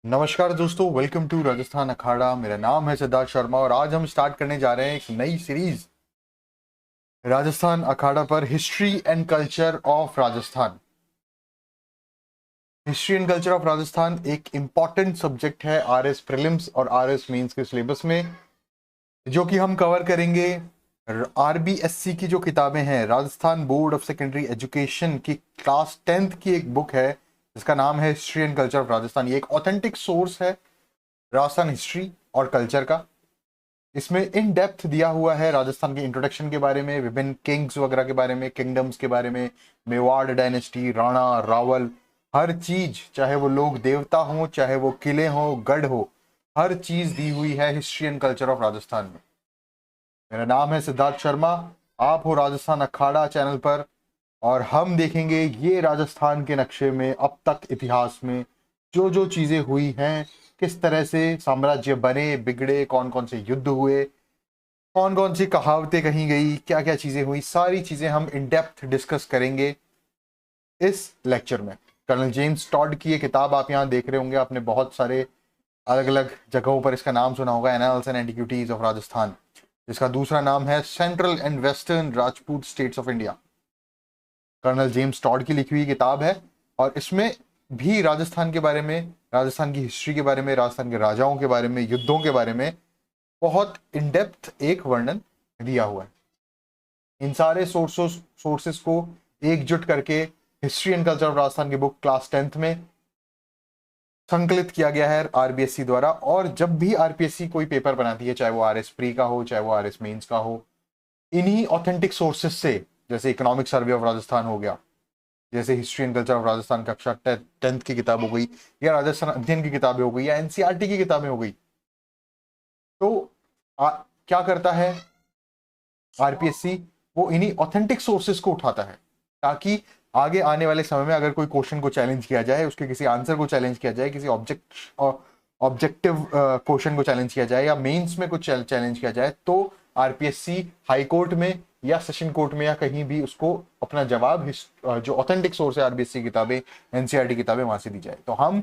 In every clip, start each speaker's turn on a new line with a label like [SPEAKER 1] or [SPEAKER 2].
[SPEAKER 1] नमस्कार दोस्तों, welcome to Rajasthan अखाड़ा। मेरा नाम है सिद्धार्थ शर्मा और आज हम स्टार्ट करने जा रहे हैं एक नई सीरीज राजस्थान अखाड़ा पर, history and culture of Rajasthan. History and culture of Rajasthan एक इंपॉर्टेंट सब्जेक्ट है आरएस प्रीलिम्स और आरएस मेंस के सिलेबस में, जो कि हम कवर करेंगे। आरबीएससी की जो किताबें हैं, Rajasthan board of secondary education की क्लास 10th की एक बुक है जिसका नाम है history and culture of Rajasthan. ये एक ऑथेंटिक सोर्स है राजस्थान हिस्ट्री और कल्चर का। इसमें इन डेप्थ दिया हुआ है राजस्थान के इंट्रोडक्शन के बारे में, विभिन्न किंग्स वगैरह के बारे में, किंगडम्स के बारे में, मेवाड़ डायनेस्टी, राणा रावल, हर चीज, चाहे वो लोग देवता हो, चाहे वो किले हो, गढ़ हो, हर चीज दी हुई है history and culture of Rajasthan में। मेरा नाम है सिद्धार्थ शर्मा, आप हो राजस्थान अखाड़ा चैनल पर, और हम देखेंगे ये राजस्थान के नक्शे में अब तक इतिहास में जो जो चीजें हुई हैं, किस तरह से साम्राज्य बने बिगड़े, कौन कौन से युद्ध हुए, कौन कौन सी कहावतें कही गई, क्या क्या चीजें हुई, सारी चीजें हम इन डेप्थ डिस्कस करेंगे इस लेक्चर में। कर्नल जेम्स टॉड की ये किताब आप यहाँ देख रहे होंगे, आपने बहुत सारे अलग अलग जगहों पर इसका नाम सुना होगा, annals and antiquities of Rajasthan, जिसका दूसरा नाम है central and western Rajput states of India. Colonel James Tod की लिखी हुई किताब है और इसमें भी राजस्थान के बारे में, राजस्थान की हिस्ट्री के बारे में, राजस्थान के राजाओं के बारे में, युद्धों के बारे में बहुत इन डेप्थ एक वर्णन दिया हुआ है। इन सारे सोर्सेस को एकजुट करके history and culture of Rajasthan की बुक क्लास 10th में संकलित किया गया है आरबीएससी द्वारा। और जब भी आरपीएससी कोई पेपर बनाती है, चाहे वो आरएस प्री का हो, चाहे वो आरएस मेंस का हो, इन्हीं ऑथेंटिक सोर्सेस से, जैसे इकोनॉमिक सर्वे ऑफ राजस्थान हो गया, जैसे history and culture of Rajasthan कक्षा 10th की किताब हो गई, या राजस्थान अध्ययन की किताबें हो गई, या एनसीईआरटी की किताबें हो गई, तो क्या करता है आरपीएससी, वो इन्हीं ऑथेंटिक सोर्सेस को उठाता है ताकि आगे आने वाले समय में अगर कोई क्वेश्चन को चैलेंज किया जाए, उसके किसी आंसर को चैलेंज किया जाए, किसी ऑब्जेक्टिव क्वेश्चन को चैलेंज किया जाए, या मेंस में कुछ चैलेंज किया जाए, तो आरपीएससी हाई कोर्ट में या सेशन कोर्ट में या कहीं भी उसको अपना जवाब, जो ऑथेंटिक सोर्स है आरबीएससी किताबें, एनसीईआरटी किताबें, वहां से दी जाए। तो हम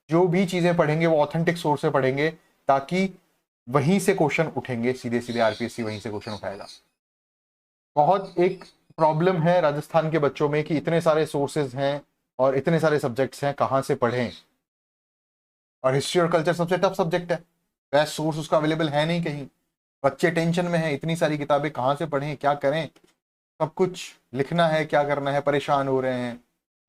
[SPEAKER 1] जो भी चीजें पढ़ेंगे वो ऑथेंटिक सोर्स से पढ़ेंगे ताकि वहीं से क्वेश्चन उठेंगे, सीधे सीधे आरपीएससी वहीं से क्वेश्चन उठाएगा। बहुत एक प्रॉब्लम है राजस्थान के बच्चों में कि इतने सारे सोर्सेज हैं और इतने सारे सब्जेक्ट्स हैं, कहाँ से पढ़ें। और हिस्ट्री और कल्चर सबसे टफ सब्जेक्ट है, बेस्ट सोर्स उसका अवेलेबल है नहीं कहीं। बच्चे टेंशन में हैं, इतनी सारी किताबें कहाँ से पढ़ें, क्या करें, सब कुछ लिखना है, क्या करना है, परेशान हो रहे हैं,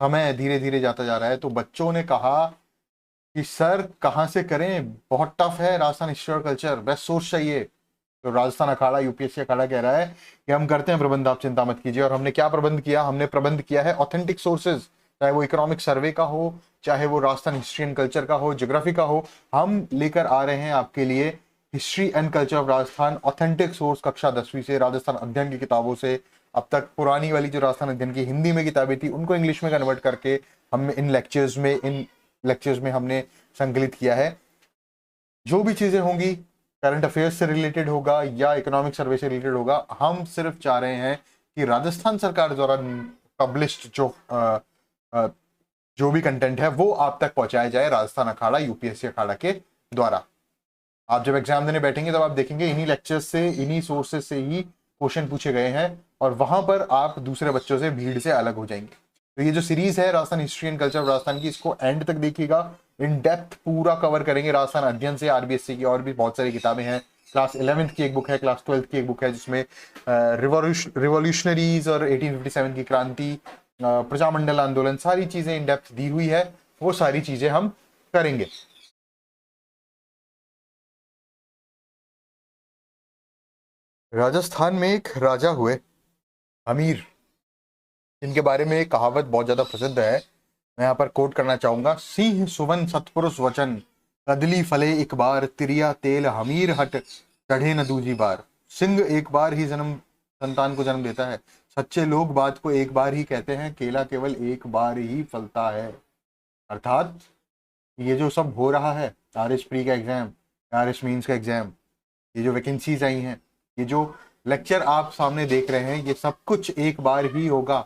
[SPEAKER 1] समय धीरे धीरे जाता जा रहा है। तो बच्चों ने कहा कि सर कहाँ से करें, बहुत टफ है राजस्थान हिस्ट्री और कल्चर, बेस्ट सोर्स चाहिए। तो राजस्थान अखाड़ा, यूपीएससी अखाड़ा कह रहा है कि हम करते हैं प्रबंध, आप चिंता मत कीजिए। और हमने क्या प्रबंध किया, हमने प्रबंध किया है ऑथेंटिक सोर्सेज, चाहे वो इकोनॉमिक सर्वे का हो, चाहे वो राजस्थान हिस्ट्री एंड कल्चर का हो, ज्योग्राफी का हो, हम लेकर आ रहे हैं आपके लिए history and culture of Rajasthan authentic source कक्षा 10वीं से, राजस्थान अध्ययन की किताबों से। अब तक पुरानी वाली जो राजस्थान अध्ययन की हिंदी में किताबें थी उनको इंग्लिश में कन्वर्ट करके हम इन लेक्चर्स में हमने संकलित किया है। जो भी चीजें होंगी करंट अफेयर्स से रिलेटेड होगा या इकोनॉमिक सर्वे से रिलेटेड होगा, हम सिर्फ चाह रहे हैं कि राजस्थान सरकार द्वारा पब्लिश्ड जो भी कंटेंट है वो आप तक पहुंचाया जाए राजस्थान अखाड़ा, यूपीएससी अखाड़ा के द्वारा। आप जब एग्जाम देने बैठेंगे तब आप देखेंगे इन्हीं लेक्चर्स से, इन्हीं सोर्सेज से ही क्वेश्चन पूछे गए हैं और वहां पर आप दूसरे बच्चों से, भीड़ से अलग हो जाएंगे। तो ये जो सीरीज है Rajasthan history and culture of Rajasthan की, इसको एंड तक देखिएगा, इन डेप्थ पूरा कवर करेंगे राजस्थान अध्ययन से, आरबीएससी की और भी बहुत सारी किताबें हैं। क्लास 11th की एक बुक है, क्लास 12th की एक बुक है जिसमें रिवॉल्यूशनरीज और 1857 की क्रांति, प्रजामंडल आंदोलन, सारी चीजें इन डेप्थ दी हुई है। वो सारी चीजें हम करेंगे। राजस्थान में एक राजा हुए अमीर, जिनके बारे में एक कहावत बहुत ज्यादा प्रसिद्ध है, मैं यहाँ पर कोट करना चाहूंगा। सिंह सुवन सतपुरुष वचन, कदली फले एक बार, तिरिया तेल हमीर हट, चढ़े न दूजी बार। सिंह एक बार ही संतान को जन्म देता है, सच्चे लोग बात को एक बार ही कहते हैं, केला केवल एक बार ही फलता है। अर्थात ये जो सब हो रहा है, आरएस प्री का एग्जाम, आरएस मीन्स का एग्जाम, ये जो वैकेंसीज आई हैं, ये जो लेक्चर आप सामने देख रहे हैं, ये सब कुछ एक बार ही होगा,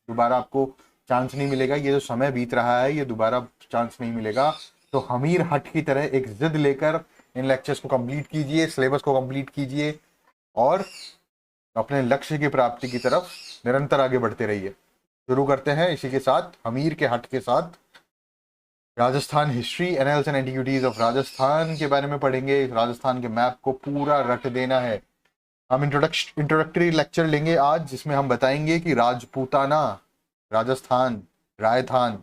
[SPEAKER 1] दोबारा आपको चांस नहीं मिलेगा। ये जो समय बीत रहा है ये दोबारा चांस नहीं मिलेगा। तो हमीर हट की तरह एक जिद लेकर इन लेक्चर्स को कंप्लीट कीजिए, सिलेबस को कंप्लीट कीजिए और अपने लक्ष्य की प्राप्ति की तरफ निरंतर आगे बढ़ते रहिए। शुरू करते हैं इसी के साथ, हमीर के हट के साथ Rajasthan history, annuls and antiquities of Rajasthan के बारे में पढ़ेंगे। राजस्थान के मैप को पूरा रट देना है। हम इंट्रोडक्टरी लेक्चर लेंगे आज, जिसमें हम बताएंगे कि राजपूताना, राजस्थान, रायथान,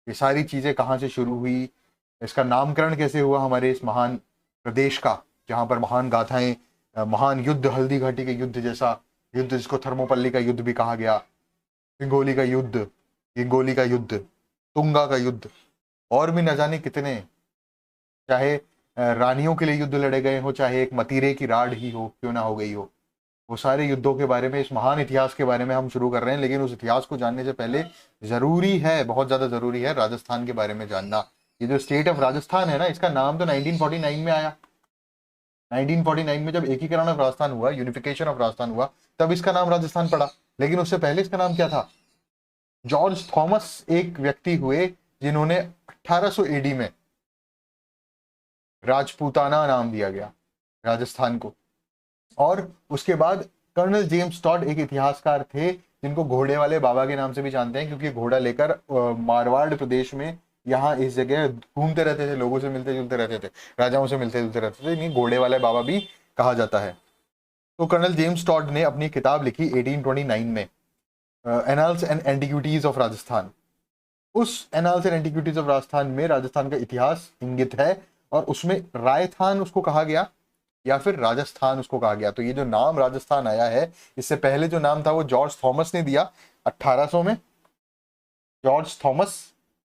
[SPEAKER 1] ये सारी चीजें कहाँ से शुरू हुई, इसका नामकरण कैसे हुआ हमारे इस महान प्रदेश का, जहाँ पर महान गाथाएं, महान युद्ध, हल्दी घाटी के युद्ध जैसा युद्ध जिसको थर्मोपल्ली का युद्ध भी कहा गया, सिंगोली का युद्ध, गिंगोली का युद्ध, तुंगा का युद्ध, और भी न जाने कितने, चाहे रानियों के लिए युद्ध लड़े गए हो, चाहे एक मतीरे की राड ही हो क्यों ना हो गई हो, वो सारे युद्धों के बारे में, इस महान इतिहास के बारे में हम शुरू कर रहे हैं। लेकिन उस इतिहास को जानने से पहले जरूरी है, बहुत ज्यादा जरूरी है, राजस्थान के बारे में जानना। ये जो स्टेट ऑफ राजस्थान है ना, इसका नाम तो 1949 में आया। 1949 में जब एकीकरण ऑफ राजस्थान हुआ, यूनिफिकेशन ऑफ राजस्थान हुआ, तब इसका नाम राजस्थान पड़ा। लेकिन उससे पहले इसका नाम क्या था? जॉर्ज थॉमस एक व्यक्ति हुए जिन्होंने 1800 एडी में राजपूताना नाम दिया गया राजस्थान को। और उसके बाद कर्नल जेम्स टॉड एक इतिहासकार थे, जिनको घोड़े वाले बाबा के नाम से भी जानते हैं, क्योंकि घोड़ा लेकर मारवाड़ प्रदेश में यहाँ इस जगह घूमते रहते थे, लोगों से मिलते जुलते रहते थे, राजाओं से मिलते जुलते रहते थे, इन्हें घोड़े वाले बाबा भी कहा जाता है। तो कर्नल जेम्स टॉड ने अपनी किताब लिखी 1829 में, annals and antiquities of Rajasthan. उस annals and antiquities of Rajasthan में राजस्थान का इतिहास इंगित है, और उसमें रायथान उसको कहा गया या फिर राजस्थान उसको कहा गया। तो ये जो नाम राजस्थान आया है, इससे पहले जो नाम था वो जॉर्ज थॉमस ने दिया 1800 में, जॉर्ज थॉमस,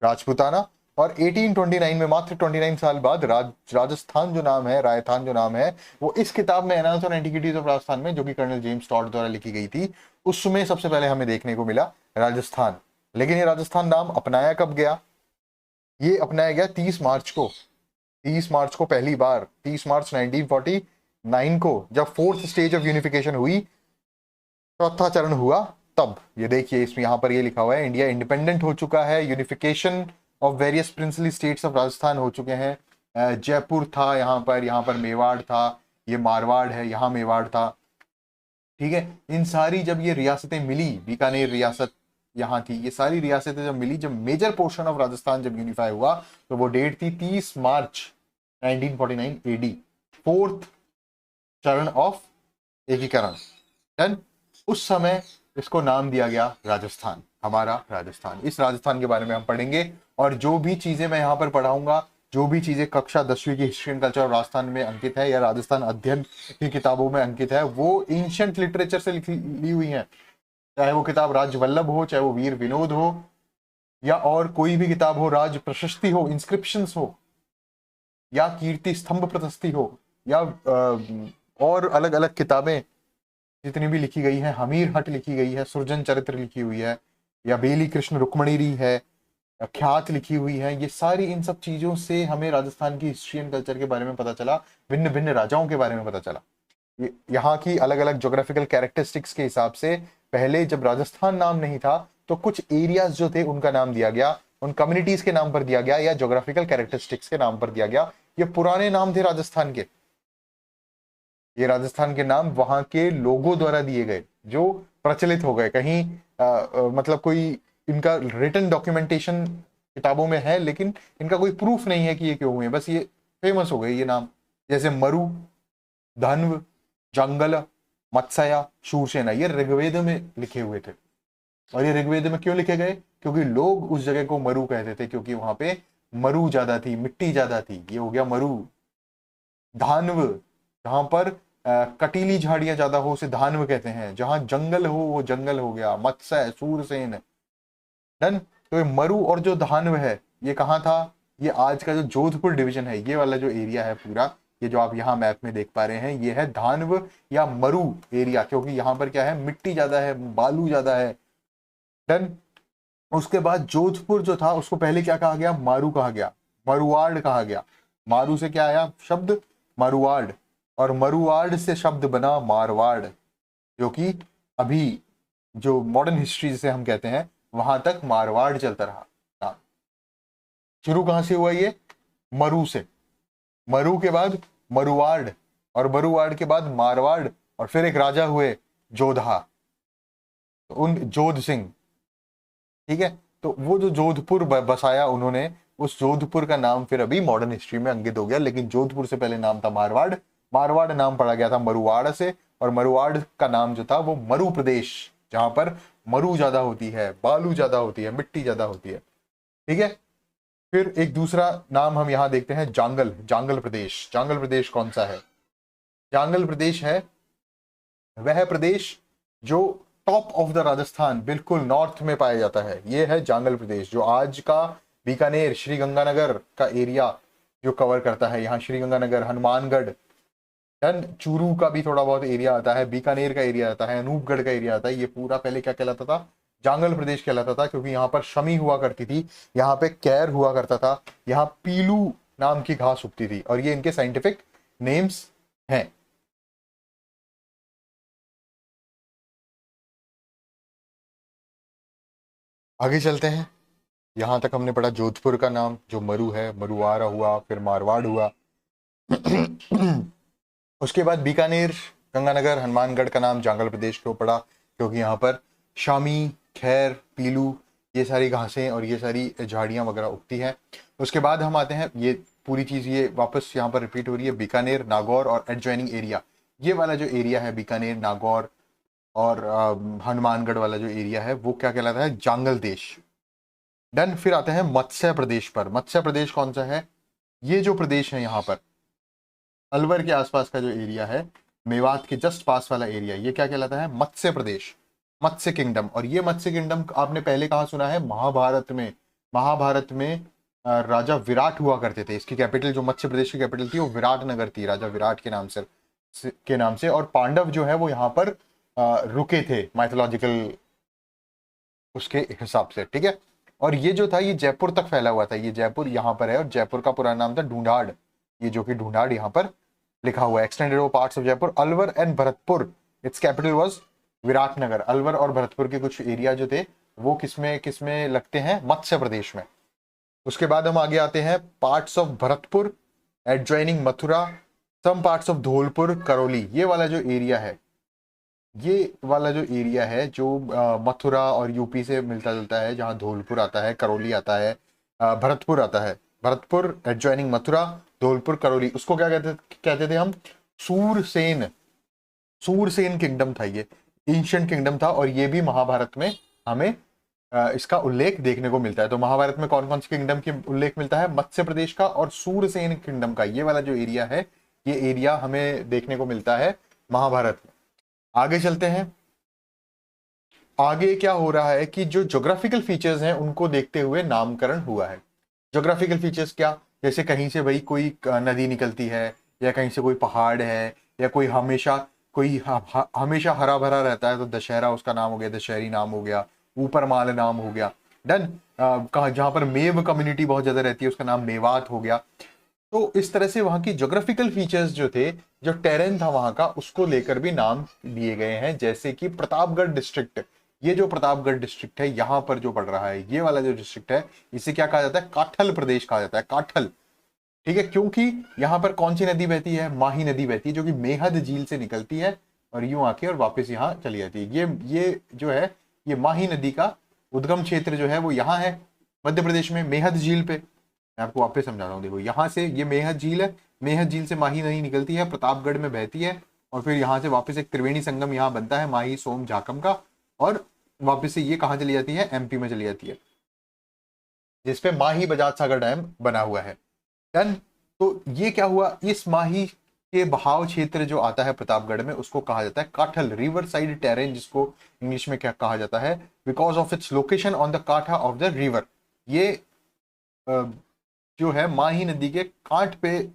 [SPEAKER 1] राजपूताना। और 1829 में, मात्र 29 साल बाद, राजस्थान जो नाम है, रायथान जो नाम है, वो इस किताब में एनाल्स और एंटिक्विटीज ऑफ राजस्थान में, जो कि कर्नल जेम्स टॉड द्वारा लिखी गई थी, उसमें सबसे पहले हमें देखने को मिला राजस्थान। लेकिन ये राजस्थान नाम अपनाया कब गया? ये अपनाया गया 30 मार्च को। 30 मार्च को पहली बार, 30 मार्च 1949 को, जब फोर्थ स्टेज ऑफ यूनिफिकेशन हुई, चौथा चरण हुआ, तब। ये देखिए, इसमें यहाँ पर ये लिखा हुआ है, इंडिया इंडिपेंडेंट हो चुका है, unification of various princely states of Rajasthan हो चुके हैं। जयपुर था यहाँ पर मेवाड़ था, ये मारवाड़ है, यहाँ मेवाड़ था, ठीक है। इन सारी जब ये रियासतें मिली, बीकानेर रियासत यहाँ थी, ये सारी रियासतें जब मिली, जब मेजर पोर्शन ऑफ राजस्थान जब यूनिफाई हुआ, तो वो डेट थी 30 मार्च 1949 एडी, फोर्थ चरण ऑफ एकीकरण। डन। उस समय इसको नाम दिया गया राजस्थान, हमारा राजस्थान। इस राजस्थान के बारे में हम पढ़ेंगे, और जो भी चीजें मैं यहाँ पर पढ़ाऊंगा, जो भी चीजें कक्षा 10वीं की history and culture of Rajasthan में अंकित है, या राजस्थान अध्ययन की किताबों में अंकित है, वो एंशिएंट लिटरेचर से ली हुई है। चाहे वो किताब राजवल्लभ हो, चाहे वो वीर विनोद हो, या और कोई भी किताब हो, राज प्रशस्ति हो, इंस्क्रिप्शंस हो, या कीर्ति स्तंभ प्रशस्ति हो, या और अलग अलग किताबें जितनी भी लिखी गई है, हमीर हट लिखी गई है, सुरजन चरित्र लिखी हुई है, या बेली कृष्ण रुक्मणीरी है, ख्यात लिखी हुई है, ये सारी, इन सब चीजों से हमें राजस्थान की हिस्ट्री एंड कल्चर के बारे में पता चला, भिन्न भिन्न राजाओं के बारे में पता चला, यहाँ की अलग अलग ज्योग्राफिकल कैरेक्टरिस्टिक्स के हिसाब से। पहले जब राजस्थान नाम नहीं था, तो कुछ एरियाज जो थे उनका नाम दिया गया, उन कम्युनिटीज के नाम पर दिया गया, या ज्योग्राफिकल कैरेक्टरिस्टिक्स के नाम पर दिया गया। ये पुराने नाम थे राजस्थान के, ये राजस्थान के नाम वहां के लोगों द्वारा दिए गए, जो प्रचलित हो गए। कहीं मतलब कोई इनका रिटन डॉक्यूमेंटेशन किताबों में है, लेकिन इनका कोई प्रूफ नहीं है कि ये क्यों हुए, बस ये फेमस हो गए ये नाम। जैसे मरु, धन्व, जंगल, मत्स्या, शूरसेना, ये ऋग्वेद में लिखे हुए थे। और ये ऋग्वेद में क्यों लिखे गए? क्योंकि लोग उस जगह को मरु कहते थे, क्योंकि वहां पे मरु ज्यादा थी, मिट्टी ज्यादा थी, ये हो गया मरु। धानव, जहां पर कटीली झाड़ियां ज्यादा हो उसे धानव कहते हैं, जहां जंगल हो वो जंगल हो गया। मत्स्य, सूरसेन। डन। तो ये मरु और जो धानव है, ये कहाँ था? ये आज का जो जोधपुर डिवीजन है, ये वाला जो एरिया है पूरा, ये जो आप यहाँ मैप में देख पा रहे हैं, ये है धानव या मरु एरिया, क्योंकि यहाँ पर क्या है, मिट्टी ज्यादा है, बालू ज्यादा है। डन। उसके बाद जोधपुर जो था, उसको पहले क्या कहा गया? मारू कहा गया, मरुआड़ कहा गया। मारू से क्या आया शब्द? मरुआड़, और मरुआड़ से शब्द बना मारवाड़, जो कि अभी जो मॉडर्न हिस्ट्री जिसे हम कहते हैं, वहां तक मारवाड़ चलता रहा। शुरू कहां से हुआ ये? मरु से, मरु के बाद मरुवाड़, और मरुवाड़ के बाद मारवाड़, और फिर एक राजा हुए जोधा, तो उन जोध सिंह, ठीक है। तो वो जो जोधपुर बसाया उन्होंने, उस जोधपुर का नाम फिर अभी मॉडर्न हिस्ट्री में अंकित हो गया, लेकिन जोधपुर से पहले नाम था मारवाड़, मारवाड़ नाम पड़ा गया था मरुवाड़ से, और मरुवाड़ का नाम जो था वो मरु प्रदेश, जहां पर मरु ज्यादा होती है, बालू ज्यादा होती है, मिट्टी ज्यादा होती है, ठीक है। फिर एक दूसरा नाम हम यहाँ देखते हैं, जांगल, जांगल प्रदेश। जांगल प्रदेश कौन सा है? जांगल प्रदेश है वह प्रदेश जो टॉप ऑफ द राजस्थान, बिल्कुल नॉर्थ में पाया जाता है। ये है जांगल प्रदेश, जो आज का बीकानेर, श्री गंगानगर का एरिया जो कवर करता है। यहाँ श्री गंगानगर, हनुमानगढ़, डन, चूरू का भी थोड़ा बहुत एरिया आता है, बीकानेर का एरिया आता है, अनूपगढ़ का एरिया आता है। ये पूरा पहले क्या कहलाता था? जांगल प्रदेश कहलाता था, क्योंकि यहाँ पर शमी हुआ करती थी, यहाँ पे कैर हुआ करता था, यहाँ पीलू नाम की घास उगती थी, और ये इनके साइंटिफिक नेम्स हैं। आगे चलते हैं। यहां तक हमने पढ़ा जोधपुर का नाम जो मरु है, मरुवारा हुआ, फिर मारवाड़ हुआ। उसके बाद बीकानेर, गंगानगर, हनुमानगढ़ का नाम जांगल प्रदेश को पड़ा, क्योंकि यहाँ पर शामी, खैर, पीलू, ये सारी घासें और ये सारी झाड़ियाँ वगैरह उगती हैं। उसके बाद हम आते हैं, ये पूरी चीज़ ये वापस यहाँ पर रिपीट हो रही है, बीकानेर, नागौर और एडजॉइनिंग एरिया। ये वाला जो एरिया है बीकानेर, नागौर और हनुमानगढ़ वाला जो एरिया है, वो क्या कहलाता है? जांगल देश। डन। फिर आते हैं मत्स्य प्रदेश पर। मत्स्य प्रदेश कौन सा है? ये जो प्रदेश है यहाँ पर अलवर के आसपास का जो एरिया है, मेवात के जस्ट पास वाला एरिया, ये क्या कहलाता है? मत्स्य प्रदेश, मत्स्य किंगडम। और ये मत्स्य किंगडम आपने पहले कहाँ सुना है? महाभारत में। महाभारत में राजा विराट हुआ करते थे। इसकी कैपिटल, जो मत्स्य प्रदेश की कैपिटल थी, वो विराट नगर थी, राजा विराट के नाम से। और पांडव जो है वो यहाँ पर रुके थे माइथोलॉजिकल उसके हिसाब से, ठीक है। और ये जो था ये जयपुर तक फैला हुआ था। ये जयपुर यहाँ पर है, और जयपुर का पूरा नाम था ढूंढाड़, ये जो कि ढूंढाड़ यहाँ पर लिखा हुआ है। Extended over parts of Jaipur, Alwar and Bharatpur, it's capital was Viratnagar. Alwar और भरतपुर के कुछ एरिया जो थे वो किसमें किसमें लगते हैं? मत्स्य प्रदेश में। उसके बाद हम आगे आते हैं, parts of Bharatpur, adjoining Mathura, some parts of Dholpur, Karauli. ये वाला जो एरिया है, ये वाला जो एरिया है जो मथुरा और यूपी से मिलता जुलता है, जहाँ धौलपुर आता है, करौली आता है, भरतपुर आता है। भरतपुर एडजॉइनिंग मथुरा, धौलपुर, करौली, उसको क्या कहते थे हम? सूरसेन। सूरसेन किंगडम था, ये एंशिएंट किंगडम था, और ये भी महाभारत में हमें इसका उल्लेख देखने को मिलता है। तो महाभारत में कौन कौन से किंगडम की उल्लेख मिलता है? मत्स्य प्रदेश का और सूरसेन किंगडम का। ये वाला जो एरिया है, ये एरिया हमें देखने को मिलता है महाभारत में। आगे चलते हैं। आगे क्या हो रहा है कि जो ज्योग्राफिकल फीचर्स हैं उनको देखते हुए नामकरण हुआ है। ज्योग्राफिकल फीचर्स क्या? जैसे कहीं से भाई कोई नदी निकलती है, या कहीं से कोई पहाड़ है, या कोई हमेशा हरा भरा रहता है, तो दशहरा उसका नाम हो गया, दशहरी नाम हो गया, ऊपर माल नाम हो गया। डन। जहां पर मेव कम्युनिटी बहुत ज्यादा रहती है, उसका नाम मेवात हो गया। तो इस तरह से वहां की ज्योग्राफिकल फीचर्स जो थे, जो टेरेन था वहां का, उसको लेकर भी नाम दिए गए हैं। जैसे कि प्रतापगढ़ डिस्ट्रिक्ट, ये जो प्रतापगढ़ डिस्ट्रिक्ट है यहाँ पर जो पड़ रहा है, ये वाला जो डिस्ट्रिक्ट है, इसे क्या कहा जाता है? काठल प्रदेश कहा जाता है, काठल, ठीक है। क्योंकि यहाँ पर कौन सी नदी बहती है? माही नदी बहती है, जो कि मेहद झील से निकलती है और यूं आके और वापस यहाँ चली जाती है। ये जो है, ये माही नदी का उद्गम क्षेत्र जो है वो यहाँ है, मध्य प्रदेश में, मेहद झील पे। मैं आपको वापस समझाता हूँ, देखो यहाँ से ये मेहद झील है, मेहद झील से माही नदी निकलती है, प्रतापगढ़ में बहती है, और फिर यहाँ से वापस एक त्रिवेणी संगम यहाँ बनता है, माही, सोम, झाकम का, और वापस से ये कहाँ चली जाती है? एमपी में चली जाती है, जिसपे माही बजाज सागर डैम बना हुआ है। डन। तो ये क्या हुआ? इस माही के बहाव क्षेत्र जो आता है प्रतापगढ़ में, उसको कहा जाता है काठल, रिवर साइड टेरेन, जिसको इंग्लिश में क्या कहा जाता है? Because of its location on the काठा ऑफ द रिवर। ये जो है माही नदी के कांठ पे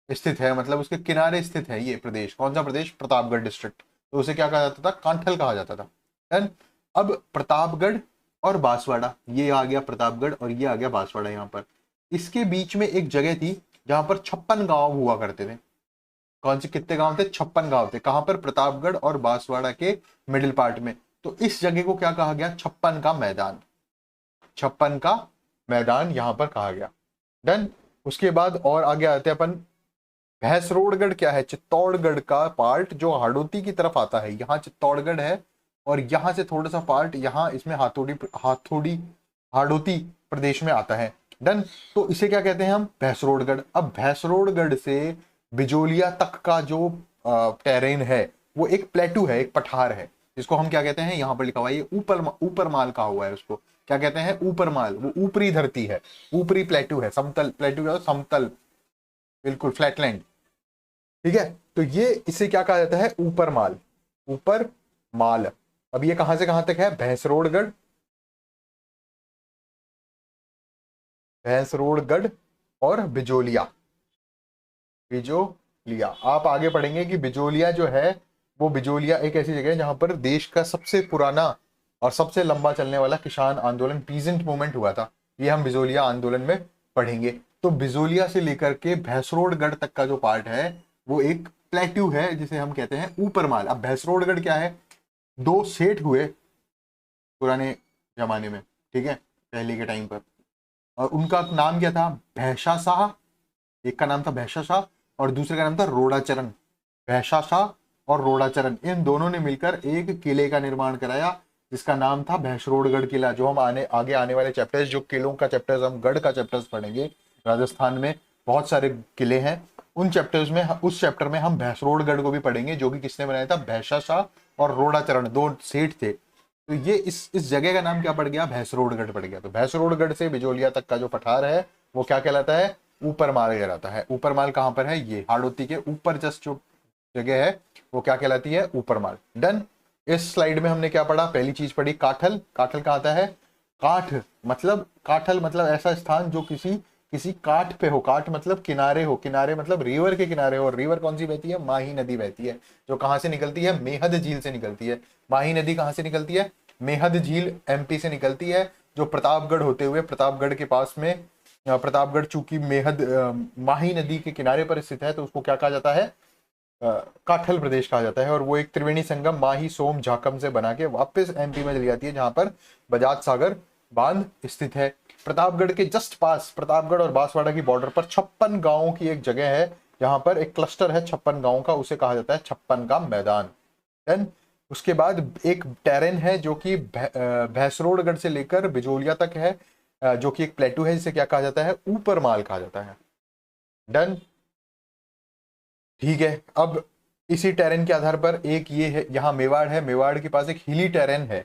[SPEAKER 1] स्थित है, मतलब उसके किनारे स्थित है ये प्रदेश। कौन सा प्रदेश? प्रतापगढ़ डिस्ट्रिक्ट। तो उसे क्या कहा जाता था? कांठल कहा जाता था। डन। अब प्रतापगढ़ और बांसवाड़ा, ये आ गया प्रतापगढ़ और ये आ गया बांसवाड़ा। यहाँ पर इसके बीच में एक जगह थी जहां पर 56 गांव हुआ करते थे। कौन से कितने गांव थे? 56 गांव थे। कहां पर? प्रतापगढ़ और बांसवाड़ा के मिडिल पार्ट में। तो इस जगह को क्या कहा गया? 56 का मैदान। 56 का मैदान यहां पर कहा गया। डन। उसके बाद और आगे आते हैं अपन, भैंसरोड़गढ़ क्या है, चित्तौड़गढ़ का पार्ट जो हाड़ौती की तरफ आता है। यहाँ चित्तौड़गढ़ है और यहाँ से थोड़ा सा पार्ट यहाँ इसमें हाथोड़ी हाथोड़ी हाड़ौती प्रदेश में आता है। डन। तो इसे क्या कहते हैं हम, भैंसरोड़गढ़। अब भैंसरोड़गढ़ से बिजोलिया तक का जो टेरेन है वो एक प्लेटू है, एक पठार है, जिसको हम क्या कहते हैं, यहाँ पर लिखा हुआ है ये ऊपर माल कहा हुआ है, उसको क्या कहते हैं, ऊपर माल। वो ऊपरी धरती है, ऊपरी प्लेटू है, समतल प्लेटू है, समतल बिल्कुल फ्लैटलैंड। ठीक है, तो ये इसे क्या कहा जाता है, ऊपर माल, ऊपर माल। अब ये कहां से कहां तक है, भैंसरोड़गढ़, भैंसरोड़गढ़ और बिजोलिया, बिजोलिया। आप आगे पढ़ेंगे कि बिजोलिया जो है वो, बिजोलिया एक ऐसी जगह है जहां पर देश का सबसे पुराना और सबसे लंबा चलने वाला किसान आंदोलन, पीजेंट मूवमेंट हुआ था। ये हम बिजोलिया आंदोलन में पढ़ेंगे। तो बिजोलिया से लेकर के भैंसरोड़गढ़ तक का जो पार्ट है वो एक प्लेट्यू है जिसे हम कहते हैं ऊपर माल। अब भैंसरोड़गढ़ क्या है, दो सेठ हुए पुराने जमाने में, ठीक है, पहले के टाइम पर, और उनका नाम क्या था, भैंसा शाह। एक का नाम था भैंसा शाह और दूसरे का नाम था रोड़ाचरण। भैंसा शाह और रोड़ाचरण, इन दोनों ने मिलकर एक किले का निर्माण कराया जिसका नाम था भैंसरोड़गढ़ किला। जो हम आगे आने वाले चैप्टर्स, जो किलों का चैप्टर्स, हम गढ़ का चैप्टर्स पढ़ेंगे। राजस्थान में बहुत सारे किले हैं, उन चैप्टर्स में, उस चैप्टर में हम भैंसरोड़गढ़ को भी पढ़ेंगे, जो कि किसने बनाया था, भैंसा शाह और रोड़ाचरण, दो सेठ थे। तो ये इस जगह का नाम क्या पड़ गया, भैंसरोड़गढ़ पड़ गया। तो भैंसरोड़गढ़ से बिजोलिया तक का जो पठार है वो क्या कहलाता है, ऊपर माल कहलाता है। ऊपर माल कहां पर है, ये हाड़ौती के ऊपर जस्ट जो जगह है वो क्या कहलाती है, ऊपर माल। डन। इस स्लाइड में हमने क्या पढ़ा, पहली चीज पढ़ी काठल। काठल कहाँ आता है, काठ मतलब, काठल मतलब ऐसा स्थान जो किसी काठ पे हो, काठ मतलब किनारे हो, किनारे मतलब रिवर के किनारे हो। और रिवर कौन सी बहती है, माही नदी बहती है, जो कहां से निकलती है, मेहद झील से निकलती है। माही नदी कहां से निकलती है, मेहद झील एमपी से निकलती है, जो प्रतापगढ़ होते हुए, प्रतापगढ़ के पास में, प्रतापगढ़ चूंकि मेहद माही नदी के किनारे पर स्थित है तो उसको क्या कहा जाता है, काठल प्रदेश कहा जाता है। और वो एक त्रिवेणी संगम माही सोम झाकम से बना के वापस एमपी में चली जाती है, जहां पर बजाज सागर बांध स्थित है। प्रतापगढ़ के जस्ट पास, प्रतापगढ़ और बांसवाड़ा की बॉर्डर पर 56 गांवों की एक जगह है, जहां पर एक क्लस्टर है 56 गांवों का, उसे कहा जाता है 56 का मैदान। देन उसके बाद एक टेरेन है जो कि भैंसरोड़गढ़ से लेकर बिजोलिया तक है, जो कि एक प्लेटू है, जिसे क्या कहा जाता है, ऊपर माल कहा जाता है। डन। ठीक है, अब इसी टेरेन के आधार पर एक ये है, यहाँ मेवाड़ है, मेवाड़ के पास एक हिली टेरेन है,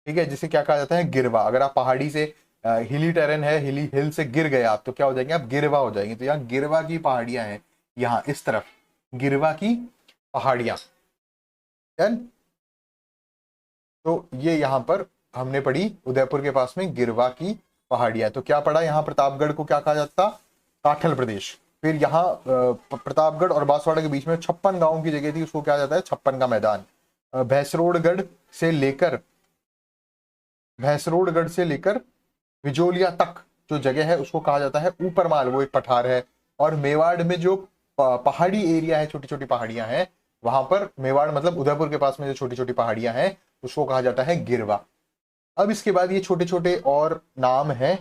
[SPEAKER 1] ठीक है, जिसे क्या कहा जाता है, गिरवा। अगर आप पहाड़ी से, हिली टेरेन है, हिली हिल से गिर गए आप तो क्या हो जाएंगे, आप गिरवा हो जाएंगे। तो यहाँ गिरवा की पहाड़ियां हैं, यहाँ इस तरफ गिरवा की पहाड़ियां। तो ये यहाँ पर हमने पढ़ी, उदयपुर के पास में गिरवा की पहाड़ियां। तो क्या पढ़ा यहाँ, प्रतापगढ़ को क्या कहा जाता, काठल प्रदेश। फिर यहाँ प्रतापगढ़ और बांसवाड़ा के बीच में 56 गांवों की जगह थी, उसको क्या जाता है, 56 का मैदान। भैंसरोड़गढ़ से लेकर बिजोलिया तक जो जगह है उसको कहा जाता है ऊपर माल, वो एक पठार है। और मेवाड़ में जो पहाड़ी एरिया है, छोटी छोटी पहाड़ियां हैं, वहां पर मेवाड़ मतलब उदयपुर के पास में जो छोटी छोटी पहाड़ियां हैं उसको कहा जाता है गिरवा। अब इसके बाद ये छोटे छोटे और नाम हैं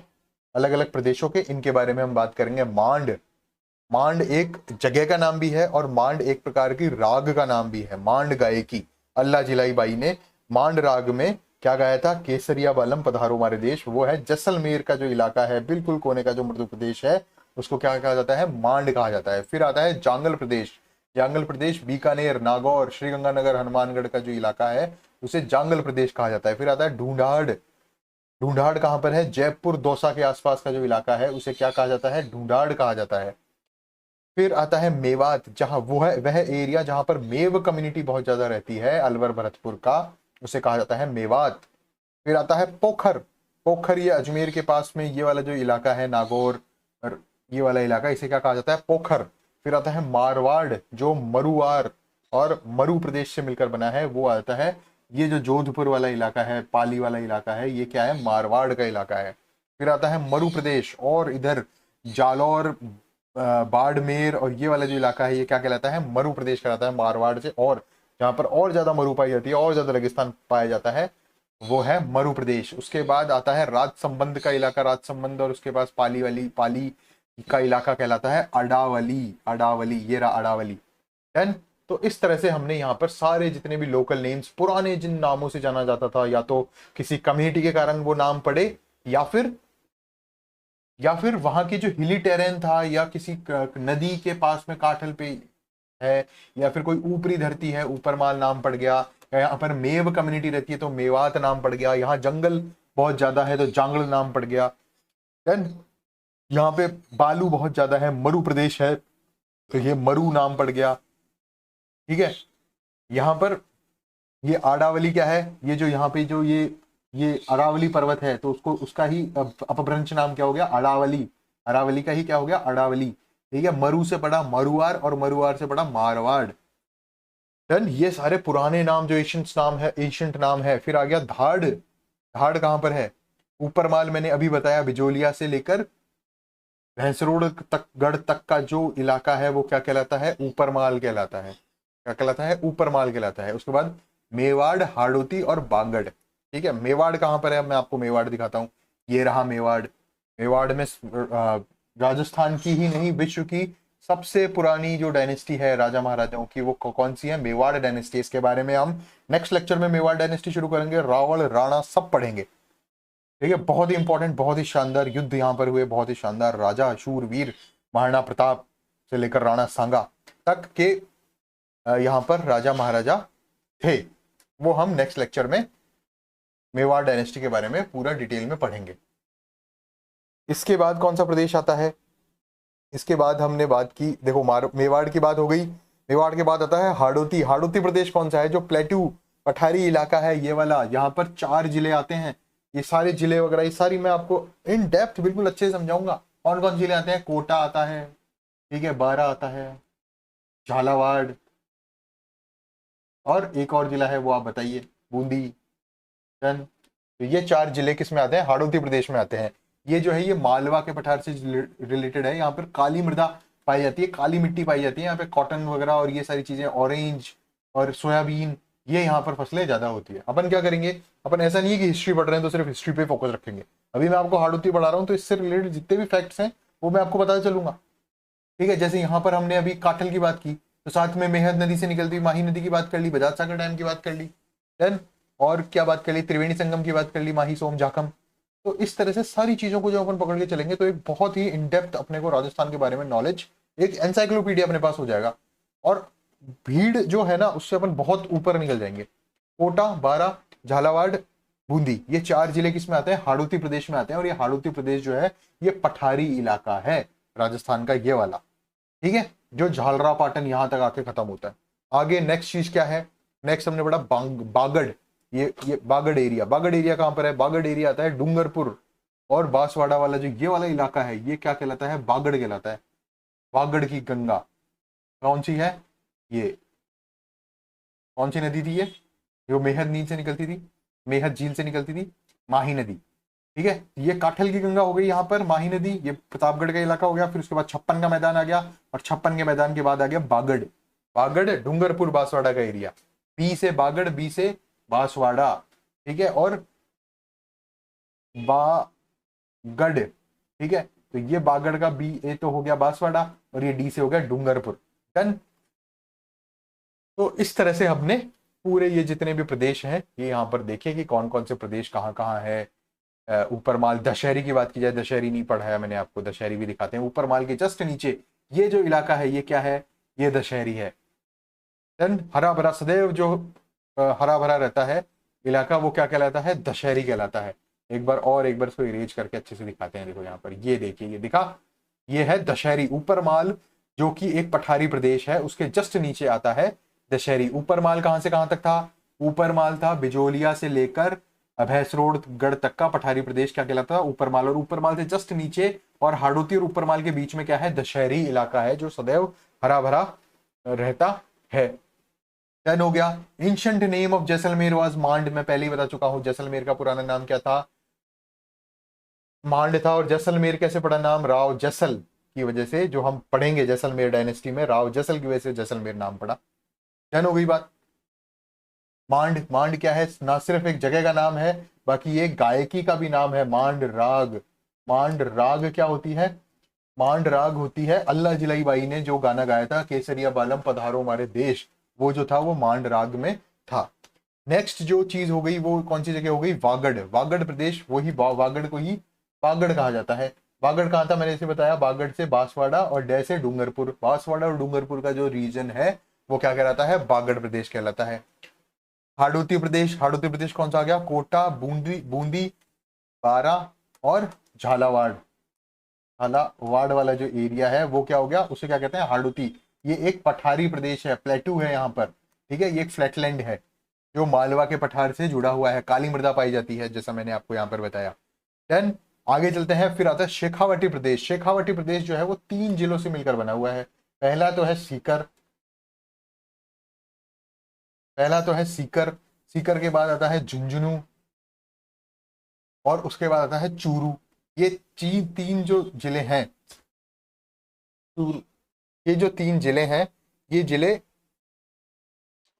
[SPEAKER 1] अलग अलग प्रदेशों के, इनके बारे में हम बात करेंगे। मांड, मांड एक जगह का नाम भी है और मांड एक प्रकार की राग का नाम भी है। मांड गायकी, अल्लाह जिलाई बाई ने मांड राग में क्या गाया था, केसरिया बालम पधारो हमारे देश। वो है जैसलमेर का जो इलाका है, बिल्कुल कोने का जो मध्य प्रदेश है, उसको क्या कहा जाता है, मांड कहा जाता है। फिर आता है जांगल प्रदेश। जांगल प्रदेश बीकानेर, नागौर, श्रीगंगानगर, हनुमानगढ़ का जो इलाका है उसे जांगल प्रदेश कहा जाता है। फिर आता है ढूंढाड़। ढूंढाड़ कहाँ पर है, जयपुर दौसा के आसपास का जो इलाका है उसे क्या कहा जाता है, ढूंढाड़ कहा जाता है। फिर आता है मेवात, जहां वो है वह एरिया जहां पर मेव कम्युनिटी बहुत ज्यादा रहती है, अलवर भरतपुर का, उसे कहा जाता है मेवात। फिर आता है पोखर। पोखर ये अजमेर के पास में ये वाला जो इलाका है, नागौर और ये वाला इलाका, इसे क्या कहा जाता है, पोखर। फिर आता है मारवाड़, जो मरुआर और मरु प्रदेश से मिलकर बना है, वो आता है, ये जो जोधपुर वाला इलाका है, पाली वाला इलाका है, ये क्या है, मारवाड़ का इलाका है। फिर आता है मरु प्रदेश, और इधर जालौर, बाड़मेर और ये वाला जो इलाका है ये क्या कहलाता है, मरु प्रदेश कहलाता है मारवाड़ से। और जहाँ पर और ज्यादा मरु पाई जाती है, और ज्यादा रेगिस्तान पाया जाता है, वो है मरु प्रदेश। उसके बाद आता है राजसंबंध का इलाका, राजसंबंध और उसके पास पाली वाली, पाली का इलाका कहलाता है अडावली। अडावली, ये रहा अडावली। डन। तो इस तरह से हमने यहाँ पर सारे जितने भी लोकल नेम्स, पुराने जिन नामों से जाना जाता था, या तो किसी कम्युनिटी के कारण वो नाम पड़े, या फिर वहां की जो हिली टेरेन था, या किसी नदी के पास में काठल पे है, या फिर कोई ऊपरी धरती है, ऊपरमाल नाम पड़ गया, या यहाँ पर मेव कम्युनिटी रहती है तो मेवात नाम पड़ गया, यहाँ जंगल बहुत ज्यादा है तो जांगल नाम पड़ गया। देन यहाँ पे बालू बहुत ज्यादा है, मरु प्रदेश है तो ये मरु नाम पड़ गया। ठीक है, यहाँ पर ये आड़ावली क्या है, ये जो यहाँ पे जो ये अरावली पर्वत है तो उसको उसका ही अपभ्रंश नाम क्या हो गया, अरावली। अरावली का ही क्या हो गया, अरावली। ठीक है, मरु से पड़ा मरुआर और मरुआर से पड़ा मारवाड़। डन। ये सारे पुराने नाम जो एशियंट नाम है। फिर आ गया धाड़। धाड़ कहां पर है, ऊपरमाल मैंने अभी बताया, बिजोलिया से लेकर भैंसरोड तक, गढ़ तक का जो इलाका है वो क्या कहलाता है, ऊपरमाल कहलाता है। क्या कहलाता है, ऊपरमाल कहलाता है। उसके बाद मेवाड़, हाड़ौती और बागड़। ठीक है, मेवाड़ कहां पर है, मैं आपको मेवाड़ दिखाता हूँ। ये रहा मेवाड़। मेवाड़ में राजस्थान की ही नहीं, विश्व की सबसे पुरानी जो डायनेस्टी है राजा महाराजाओं की, वो कौन सी है, मेवाड़ डायनेस्टी। इसके बारे में हम नेक्स्ट लेक्चर में मेवाड़ डायनेस्टी शुरू करेंगे, रावण राणा सब पढ़ेंगे। ठीक है, बहुत ही इंपॉर्टेंट, बहुत ही शानदार युद्ध यहाँ पर हुए, बहुत ही शानदार राजा शूरवीर, महाराणा प्रताप से लेकर राणा सांगा तक के यहाँ पर राजा महाराजा थे। वो हम नेक्स्ट लेक्चर में मेवाड़ डायनेस्टी के बारे में पूरा डिटेल में पढ़ेंगे। इसके बाद कौन सा प्रदेश आता है, इसके बाद हमने बात की, देखो मेवाड़ की बात हो गई। मेवाड़ के बाद आता है हाड़ौती। हाड़ौती प्रदेश कौन सा है, जो प्लेटू पठारी इलाका है ये वाला, यहाँ पर 4 जिले आते हैं। ये सारे जिले वगैरह, ये सारी मैं आपको इन डेप्थ बिल्कुल अच्छे से समझाऊंगा। कौन कौन जिले आते हैं, कोटा आता है, ठीक है, बारा आता है, झालावाड़, और एक और जिला है वो आप बताइए, बूंदी। डन। तो ये 4 जिले किस में आते हैं, हाड़ौती प्रदेश में आते हैं। ये जो है ये मालवा के पठार से रिलेटेड है। यहाँ पर काली मृदा पाई जाती है, काली मिट्टी पाई जाती है यहाँ पे, कॉटन वगैरह और ये सारी चीजें, ऑरेंज और सोयाबीन, ये यहाँ पर फसलें ज्यादा होती है। अपन क्या करेंगे, अपन ऐसा नहीं है कि हिस्ट्री पढ़ रहे हैं तो सिर्फ हिस्ट्री पे फोकस रखेंगे। अभी मैं आपको हाड़ौती पढ़ा रहा हूँ तो इससे रिलेटेड जितने भी फैक्ट्स हैं वो मैं आपको बताते चलूंगा। ठीक है, जैसे यहाँ पर हमने अभी काठल की बात की तो साथ में मेहद नदी से निकलती माही नदी की बात कर ली, बजाज सागर डैम की बात कर ली, देन और क्या बात कर ली, त्रिवेणी संगम की बात कर ली, माही सोम जाखम। तो इस तरह से सारी चीजों को जो अपन पकड़ के चलेंगे तो एक बहुत ही इन डेप्थ अपने को राजस्थान के बारे में नॉलेज, एक एनसाइक्लोपीडिया अपने पास हो जाएगा। और भीड़ जो है ना उससे अपन बहुत ऊपर निकल जाएंगे। कोटा, बारा, झालावाड़, बूंदी, ये 4 जिले किसमें आते हैं, हाड़ौती प्रदेश में आते हैं। और ये हाड़ौती प्रदेश जो है ये पठारी इलाका है राजस्थान का, ये वाला। ठीक है, जो झालरा पाटन यहां तक आके खत्म होता है। आगे नेक्स्ट चीज क्या है, नेक्स्ट हमने पढ़ा बागड़। ये बागड़ एरिया, बागड़ एरिया कहां पर है, बागड़ एरिया आता है डूंगरपुर और बांसवाड़ा वाला जो ये वाला इलाका है ये क्या कहलाता है, बागड़ कहलाता है। बागड़ की गंगा कौन सी है, ये कौन सी नदी थी, ये जो मेहद नील से निकलती थी, मेहद झील से निकलती थी, माही नदी। ठीक है, ये काठल की गंगा हो गई यहाँ पर, माही नदी, ये प्रतापगढ़ का इलाका हो गया। फिर उसके बाद 56 का मैदान आ गया, और 56 के मैदान के बाद आ गया बागड़। बागड़ डूंगरपुर बांसवाड़ा का एरिया, बी से बागड़, बी से बांसवाड़ा। ठीक है, और बागड़, ठीक है, तो ये बागड़ का बी ए तो हो गया बांसवाड़ा, और ये डी से हो गया डूंगरपुर। डन। तो इस तरह से हमने पूरे ये जितने भी प्रदेश हैं ये यहाँ पर देखे कि कौन कौन से प्रदेश कहाँ कहाँ है। ऊपरमाल, दशहरी की बात की जाए, दशहरी नहीं पढ़ाया मैंने आपको, दशहरी भी दिखाते हैं। ऊपरमाल के जस्ट नीचे ये जो इलाका है ये क्या है, ये दशहरी है। देन हरा भरा सदैव जो हरा भरा रहता है इलाका वो क्या कहलाता है, दशहरी कहलाता है। एक बार इसको इरेज करके अच्छे से दिखाते हैं। देखो यहाँ पर ये देखिए, ये दिखा, ये है दशहरी। ऊपरमाल जो कि एक पठारी प्रदेश है उसके जस्ट नीचे आता है दशहरी। ऊपरमाल कहां से कहां तक था, ऊपरमाल था बिजोलिया से लेकर भैंसरोड गढ़ तक का पठारी प्रदेश क्या कहलाता है, ऊपरमाल। और ऊपरमाल से जस्ट नीचे और हाड़ौती और ऊपरमाल के बीच में क्या है, दशहरी इलाका है जो सदैव हरा भरा रहता है। डन हो गया। Ancient name of Jaisalmer was Mand, मैं पहले ही बता चुका हूं जैसलमेर का पुराना नाम क्या था, मांड था। और जैसलमेर कैसे पड़ा नाम, राव जैसल की वजह से, जो हम पढ़ेंगे जैसलमेर डायनेस्टी में, राव जैसल की वजह से जैसलमेर नाम पड़ा। डन हो गई बात। मांड, मांड क्या है, ना सिर्फ एक जगह का नाम है बाकी ये गायकी का भी नाम है, मांड राग। मांड राग क्या होती है, मांड राग होती है, अल्लाह जिलाई बाई ने जो गाना गाया था केसरिया बालम पधारो हमारे देश, वो जो था वो मांड राग में था। नेक्स्ट जो चीज हो गई वो कौन सी जगह हो गई, वागड़, वागड़ प्रदेश, वही वागड़ को ही वागड़ कहा जाता है। वागड़ कहाँ था, मैंने इसे बताया, वागड़ से बांसवाड़ा और डे से डूंगरपुर, बांसवाड़ा और डूंगरपुर का जो रीजन है वो क्या कहलाता है, वागड़ प्रदेश कहलाता है। हाड़ौती प्रदेश, हाड़ौती प्रदेश कौन सा आ गया, कोटा, बूंदी, बूंदी, बारा और झालावाड़, झालावाड़ वाला जो एरिया है वो क्या हो गया, उसे क्या कहते हैं, हाड़ौती। ये एक पठारी प्रदेश है, प्लेटू है यहाँ पर, ठीक है, ये एक फ्लैटलैंड है जो मालवा के पठार से जुड़ा हुआ है, काली मृदा पाई जाती है जैसा मैंने आपको यहाँ पर बताया। देन आगे चलते हैं, फिर आता है शेखावटी प्रदेश। शेखावटी प्रदेश जो है वो 3 जिलों से मिलकर बना हुआ है। पहला तो है सीकर, पहला तो है सीकर, सीकर के बाद आता है झुंझुनू और उसके बाद आता है चूरू। ये तीन जो जिले हैं, ये जो 3 जिले हैं, ये जिले,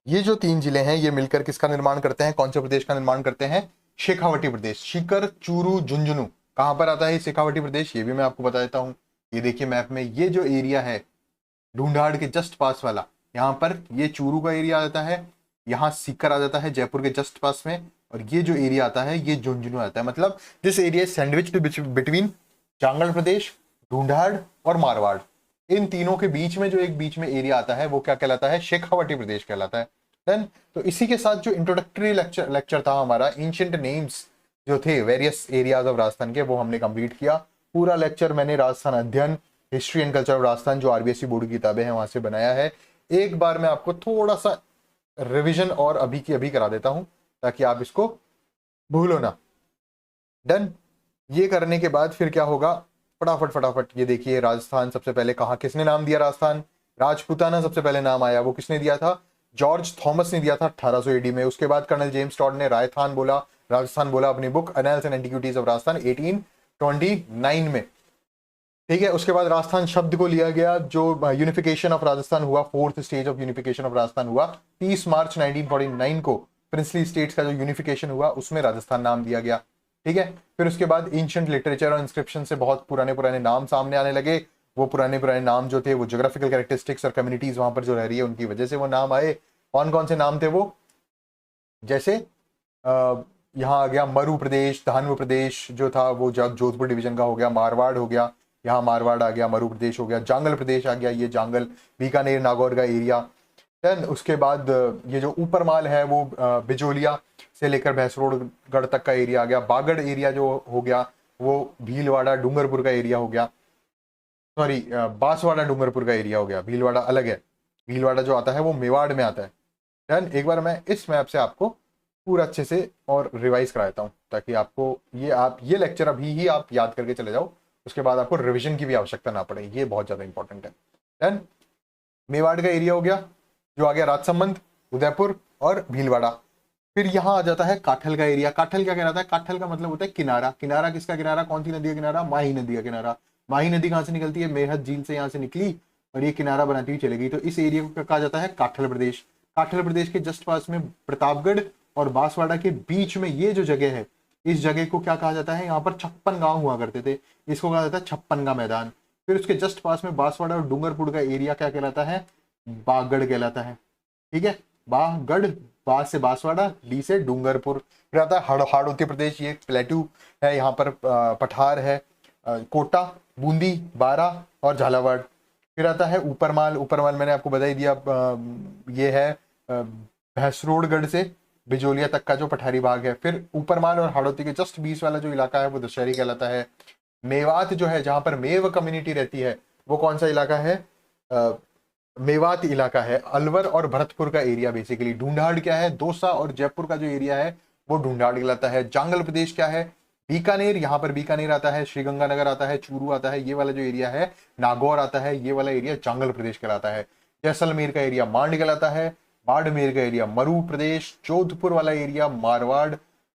[SPEAKER 1] ये जो 3 जिले हैं ये मिलकर किसका निर्माण करते हैं, कौन से प्रदेश का निर्माण करते हैं, शेखावटी प्रदेश। सीकर, चूरू, झुंझुनू कहां पर आता है शेखावटी प्रदेश, ये भी मैं आपको बता देता हूं। ये देखिए मैप में, ये जो एरिया है ढूंढाड़ के जस्ट पास वाला, यहाँ पर ये चूरू का एरिया आ जाता है, यहाँ सीकर आ जाता है जयपुर के जस्ट पास में, और ये जो एरिया आता है ये झुंझुनू आता है। मतलब दिस एरिया सैंडविच बिटवीन चांगल प्रदेश, ढूंढाड़ और मारवाड़। इन तीनों के बीच में जो एक बीच में एरिया आता है वो क्या कहलाता है, शेखावटी प्रदेश कहलाता है। देन तो इसी के साथ जो इंट्रोडक्टरी लेक्चर था हमारा, एंशिएंट नेम्स जो थे वेरियस एरियाज ऑफ राजस्थान के, वो हमने कंप्लीट किया। पूरा लेक्चर मैंने राजस्थान अध्ययन, history and culture of Rajasthan जो आरबीएसई बोर्ड की किताबें हैं वहां से बनाया है। एक बार मैं आपको थोड़ा सा रिवीजन और अभी की अभी करा देता हूं ताकि आप इसको भूलो ना। डन, ये करने के बाद फिर क्या होगा, फटाफट फटाफट ये देखिए, राजस्थान सबसे पहले कहा, किसने नाम दिया राजस्थान, राजपूताना सबसे पहले नाम आया, वो किसने दिया था, जॉर्ज थॉमस ने दिया था 1800 एडी में। उसके बाद कर्नल जेम्स टॉड ने राजस्थान बोला, राजस्थान बोला अपनी book annals and antiquities of Rajasthan 1829 में, ठीक है। उसके बाद राजस्थान शब्द को लिया गया, जो यूनिफिकेशन ऑफ राजस्थान हुआ, fourth stage of unification of Rajasthan हुआ 30 मार्च 1949 को, प्रिंसली स्टेट्स का जो यूनिफिकेशन हुआ उसमें राजस्थान नाम दिया गया, ठीक है। फिर उसके बाद एंशिएंट लिटरेचर और इंस्क्रिप्शन से बहुत पुराने पुराने नाम सामने आने लगे। वो पुराने पुराने नाम जो थे वो ज्योग्राफिकल कैरेक्टरिस्टिक्स और कम्युनिटीज वहां पर जो रह रही है उनकी वजह से वो नाम आए। कौन कौन से नाम थे वो, जैसे यहाँ आ गया मरु प्रदेश, धानव प्रदेश जो था वो जोधपुर डिवीजन का हो गया, मारवाड़ हो गया, यहाँ मारवाड़ आ गया, मरु प्रदेश हो गया, जांगल प्रदेश आ गया, ये जांगल बीकानेर नागौर का एरिया। देन उसके बाद ये जो ऊपर माल है वो बिजोलिया से लेकर भैंसरोडगढ़ तक का एरिया आ गया। बागड़ एरिया जो हो गया वो भीलवाड़ा डूंगरपुर का एरिया हो गया, सॉरी बांसवाड़ा डूंगरपुर का एरिया हो गया, भीलवाड़ा अलग है, भीलवाड़ा जो आता है वो मेवाड़ में आता है। डन, एक बार मैं इस मैप से आपको पूरा अच्छे से और रिवाइज करा देता हूँ ताकि आपको ये लेक्चर अभी ही आप याद करके चले जाओ, उसके बाद आपको रिविजन की भी आवश्यकता ना पड़े, ये बहुत ज्यादा इंपॉर्टेंट है। डन, मेवाड़ का एरिया हो गया, जो आ गया राजसमंद, उदयपुर और भीलवाड़ा। फिर यहाँ आ जाता है काठल का एरिया। काठल क्या कहलाता है, काठल का मतलब होता है किनारा। किनारा किसका किनारा, कौन सी नदी का किनारा, माही नदी का किनारा। माही नदी कहाँ से निकलती है, मेरठ झील से यहाँ से निकली और ये किनारा बनाती हुई चली गई, तो इस एरिया को कहा जाता है काठल प्रदेश। काठल प्रदेश के जस्ट पास में प्रतापगढ़ और बांसवाड़ा के बीच में ये जो जगह है, इस जगह को क्या कहा जाता है, यहाँ पर 56 गांव हुआ करते थे, इसको कहा जाता है 56 का मैदान। फिर उसके जस्ट पास में बांसवाड़ा और डूंगरपुर का एरिया क्या कहलाता है, बागड़ कहलाता है, ठीक है। बागड़, बा से बांसवाड़ा, डी से डूंगरपुर। फिर आता है हाड़ौती प्रदेश, ये प्लेटू है, यहाँ पर पठार है, कोटा, बूंदी, बारा और झालावाड़। फिर आता है ऊपरमाल। ऊपरमाल मैंने आपको बता ही दिया, ये है भैंसरोडगढ़ से बिजोलिया तक का जो पठारी भाग है। फिर ऊपरमाल और हाड़ौती के जस्ट बीच वाला जो इलाका है वो दशहरी कहलाता है। मेवात जो है, जहां पर मेव कम्युनिटी रहती है, वो कौन सा इलाका है, मेवात इलाका है, अलवर और भरतपुर का एरिया बेसिकली। ढूंढाड़ क्या है, दौसा और जयपुर का जो एरिया है वो ढूंढाड़ कहलाता है। जांगल प्रदेश क्या है, बीकानेर, यहाँ पर बीकानेर आता है, श्रीगंगानगर आता है, चूरू आता है, ये वाला जो एरिया है नागौर आता है, ये वाला एरिया जांगल प्रदेश कहलाता है। जैसलमेर का एरिया मांड कहलाता है, बाड़मेर का एरिया मरु प्रदेश, जोधपुर वाला एरिया मारवाड़,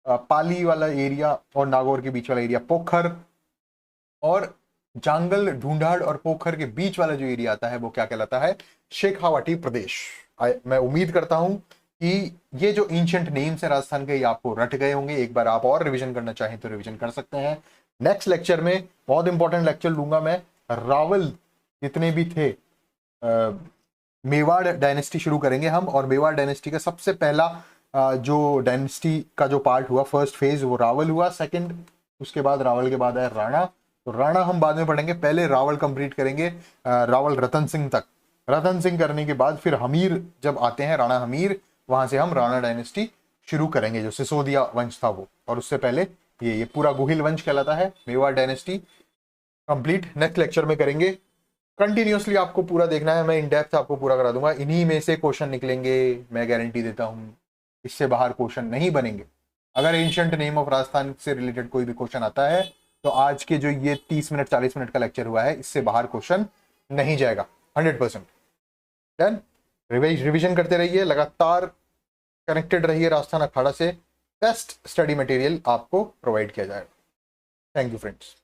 [SPEAKER 1] पाली वाला एरिया और नागौर के बीच वाला एरिया पोखर, और जांगल, ढूंढाड़ और पोखर के बीच वाला जो एरिया आता है वो क्या कहलाता है, शेखावाटी प्रदेश। मैं उम्मीद करता हूं कि ये जो एंशिएंट नेम्स है राजस्थान के ये आपको रट गए होंगे। एक बार आप और रिवीजन करना चाहें तो रिवीजन कर सकते हैं। नेक्स्ट लेक्चर में बहुत इंपॉर्टेंट लेक्चर लूंगा मैं रावल जितने भी थे, मेवाड़ डायनेस्टी शुरू करेंगे हम। और मेवाड़ डायनेस्टी का सबसे पहला जो डायनेस्टी का जो पार्ट हुआ, फर्स्ट फेज, वो रावल हुआ। सेकंड, उसके बाद रावल के बाद आया राणा। तो राणा हम बाद में पढ़ेंगे, पहले रावल कंप्लीट करेंगे, रावल रतन सिंह तक। रतन सिंह करने के बाद फिर हमीर जब आते हैं, राणा हमीर, वहां से हम राणा डायनेस्टी शुरू करेंगे, जो सिसोदिया वंश था वो। और उससे पहले ये पूरा गुहिल वंश कहलाता है। Mewar dynasty complete next lecture में करेंगे। कंटिन्यूअसली आपको पूरा देखना है, मैं इन डेप्थ आपको पूरा करा दूंगा। इन्हीं में से क्वेश्चन निकलेंगे, मैं गारंटी देता हूं। इससे बाहर क्वेश्चन नहीं बनेंगे। अगर एंशिएंट नेम ऑफ राजस्थान से रिलेटेड कोई भी क्वेश्चन आता है तो आज के जो ये 30 मिनट 40 मिनट का लेक्चर हुआ है, इससे बाहर क्वेश्चन नहीं जाएगा 100%। डन। रिविजन करते रहिए, लगातार कनेक्टेड रहिए राजस्थान अखाड़ा से। बेस्ट स्टडी मटेरियल आपको प्रोवाइड किया जाएगा। Thank you friends.